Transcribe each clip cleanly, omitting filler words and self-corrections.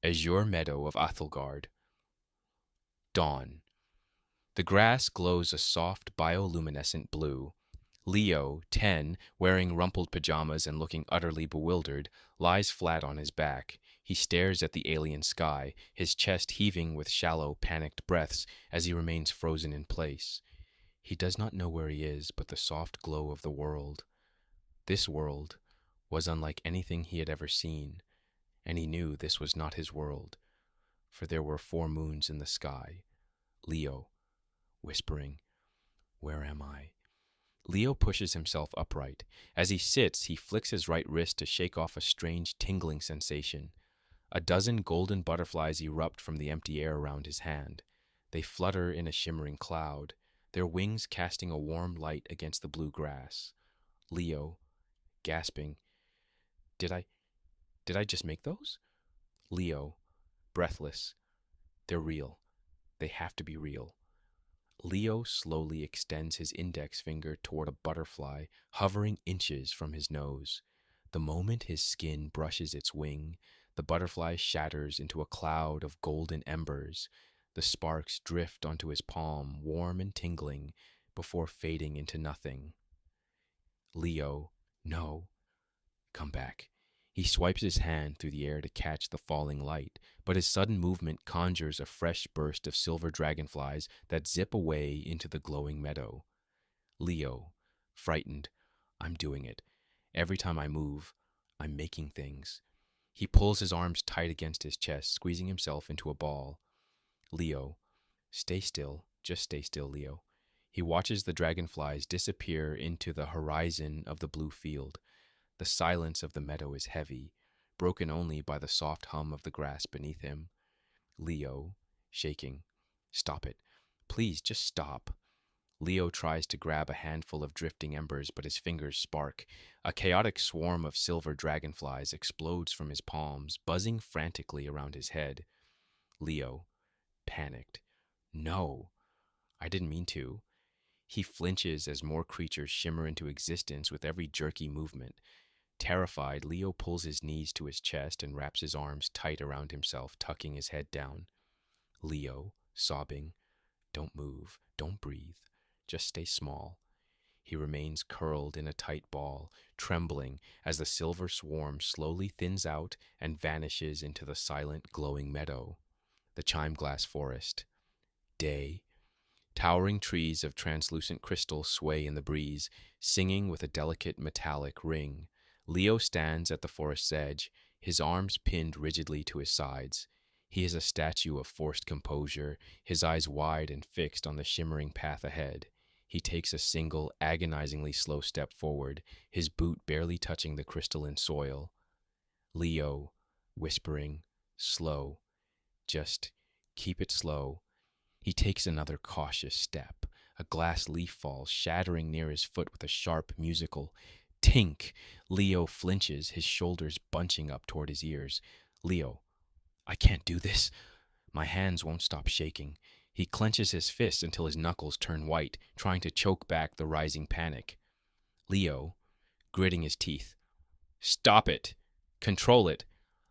azure meadow of Athelgard. Dawn. The grass glows a soft bioluminescent blue. Leo, 10, wearing rumpled pajamas and looking utterly bewildered, lies flat on his back. He stares at the alien sky, his chest heaving with shallow, panicked breaths as he remains frozen in place. He does not know where he is, but the soft glow of the world. This world was unlike anything he had ever seen, and he knew this was not his world, for there were 4 moons in the sky. Leo, whispering, "Where am I?" Leo pushes himself upright. As he sits, he flicks his right wrist to shake off a strange tingling sensation. A dozen golden butterflies erupt from the empty air around his hand. They flutter in a shimmering cloud, their wings casting a warm light against the blue grass. Leo, gasping, Did I just make those? Leo, breathless, "They're real. They have to be real." Leo slowly extends his index finger toward a butterfly hovering inches from his nose. The moment his skin brushes its wing, the butterfly shatters into a cloud of golden embers. The sparks drift onto his palm, warm and tingling, before fading into nothing. Leo, no, come back. He swipes his hand through the air to catch the falling light, but his sudden movement conjures a fresh burst of silver dragonflies that zip away into the glowing meadow. Leo, frightened, "I'm doing it. Every time I move, I'm making things." He pulls his arms tight against his chest, squeezing himself into a ball. Leo, stay still. Just stay still, Leo. He watches the dragonflies disappear into the horizon of the blue field. The silence of the meadow is heavy, broken only by the soft hum of the grass beneath him. Leo, shaking, "Stop it. Please, just stop." Leo tries to grab a handful of drifting embers, but his fingers spark. A chaotic swarm of silver dragonflies explodes from his palms, buzzing frantically around his head. Leo, panicked, "No, I didn't mean to." He flinches as more creatures shimmer into existence with every jerky movement. Terrified, Leo pulls his knees to his chest and wraps his arms tight around himself, tucking his head down. Leo, sobbing, "Don't move, don't breathe, just stay small." He remains curled in a tight ball, trembling as the silver swarm slowly thins out and vanishes into the silent, glowing meadow. The chime-glass forest. Day. Towering trees of translucent crystal sway in the breeze, singing with a delicate metallic ring. Leo stands at the forest's edge, his arms pinned rigidly to his sides. He is a statue of forced composure, his eyes wide and fixed on the shimmering path ahead. He takes a single, agonizingly slow step forward, his boot barely touching the crystalline soil. Leo, whispering, "Slow. Just keep it slow." He takes another cautious step. A glass leaf falls, shattering near his foot with a sharp, musical tink. Leo flinches, his shoulders bunching up toward his ears. Leo, "I can't do this." My hands won't stop shaking. He clenches his fists until his knuckles turn white, trying to choke back the rising panic. Leo, gritting his teeth, "Stop it. Control it."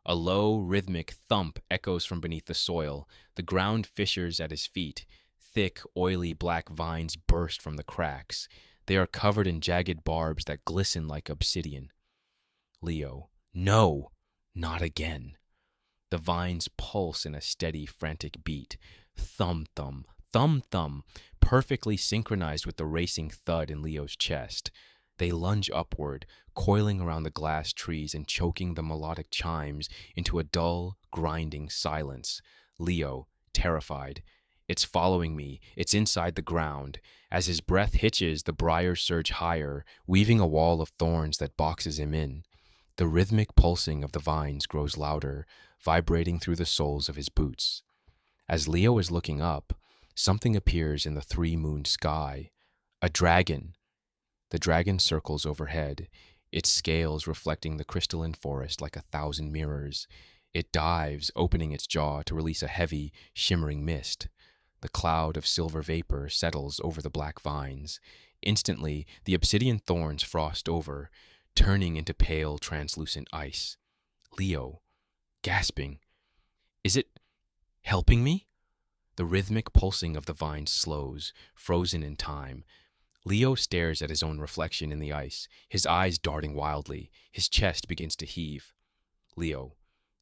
A low, rhythmic thump echoes from beneath the soil. The ground fissures at his feet. Thick, oily black vines burst from the cracks. They are covered in jagged barbs that glisten like obsidian. Leo, "No, not again." The vines pulse in a steady, frantic beat. Thump, thump, thump, thump, perfectly synchronized with the racing thud in Leo's chest. They lunge upward, coiling around the glass trees and choking the melodic chimes into a dull, grinding silence. Leo, terrified, "It's following me. It's inside the ground." As his breath hitches, the briars surge higher, weaving a wall of thorns that boxes him in. The rhythmic pulsing of the vines grows louder, vibrating through the soles of his boots. As Leo is looking up, something appears in the 3-moon sky. A dragon. The dragon circles overhead, its scales reflecting the crystalline forest like 1,000 mirrors. It dives, opening its jaw to release a heavy, shimmering mist. The cloud of silver vapor settles over the black vines. Instantly, the obsidian thorns frost over, turning into pale, translucent ice. Leo, gasping, Is it helping me? The rhythmic pulsing of the vines slows, frozen in time. Leo stares at his own reflection in the ice, his eyes darting wildly. His chest begins to heave. Leo,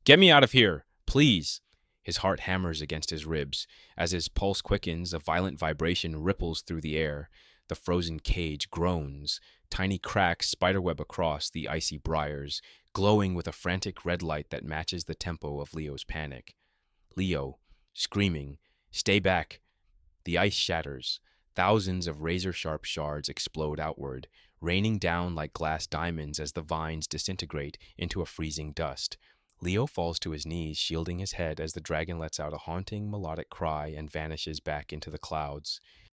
get me out of here, please. His heart hammers against his ribs. As his pulse quickens, a violent vibration ripples through the air. The frozen cage groans. Tiny cracks spiderweb across the icy briars, glowing with a frantic red light that matches the tempo of Leo's panic. Leo, screaming, stay back. The ice shatters. Thousands of razor-sharp shards explode outward, raining down like glass diamonds as the vines disintegrate into a freezing dust. Leo falls to his knees, shielding his head as the dragon lets out a haunting, melodic cry and vanishes back into the clouds.